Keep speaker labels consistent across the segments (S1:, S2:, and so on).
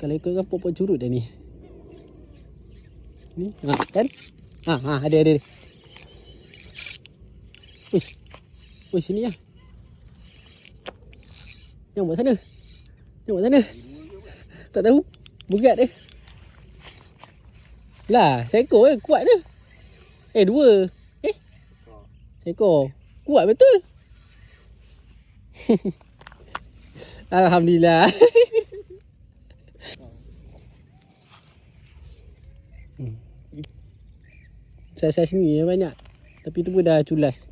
S1: Kalau ikutkan pokok curut dah ni. Ni, kan? Ada. Wih, sini lah. Jangan buat sana. Tak tahu. Berat dia. Lah, seekor kuat dia. 2. Seekor. Kuat betul. Alhamdulillah. Saiz ni yang banyak. Tapi tu pun dah culas.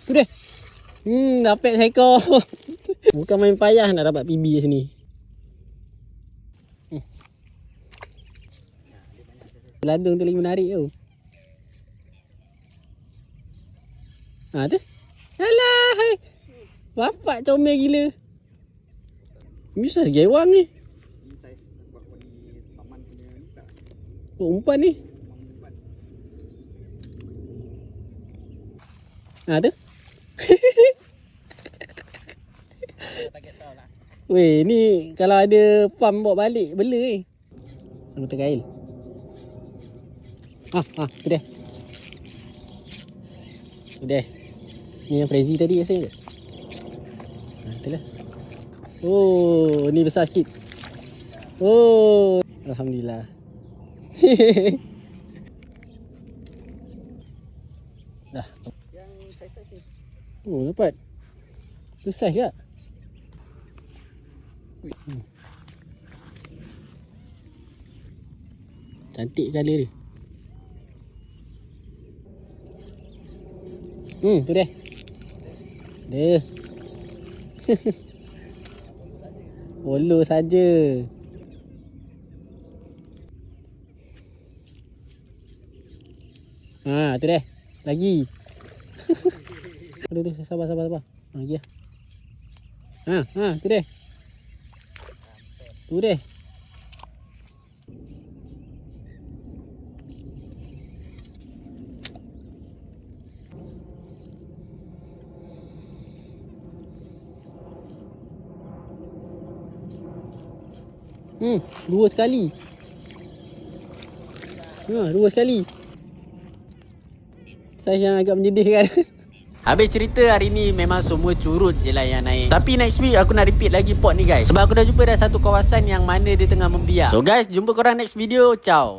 S1: Tu dia. Dapat seekor. Bukan main payah nak dapat PB kat sini. Peladung tu lagi menarik tu. Tu. Alah, hai. Bapak comel gila. Ni saiz gewang ni.
S2: Ni saiz buat di taman punya ni tak.
S1: Umpan ni. Tu.
S2: Target tau lah.
S1: Weh, ni kalau ada pam bawa balik, bela ni. Tengok kail. Tu dia. Ni yang Frazy tadi rasanya ke? Itulah. Oh, ni besar sikit. Oh, alhamdulillah. Dah.
S2: Yang saiz ni.
S1: Oh, dapat. Besar ke? Cantik colour dia. Tu dia. Dia. Bolo saja. Tu dia. Lagi. Aduh, sabar. Lagi lah. Tu dia. Dua sekali. Saiz yang agak menyedihkan. Habis cerita hari ni memang semua curut je lah yang naik. Tapi next week aku nak repeat lagi pot ni guys. Sebab aku dah jumpa dah satu kawasan yang mana dia tengah membiak. So guys, jumpa korang next video. Ciao.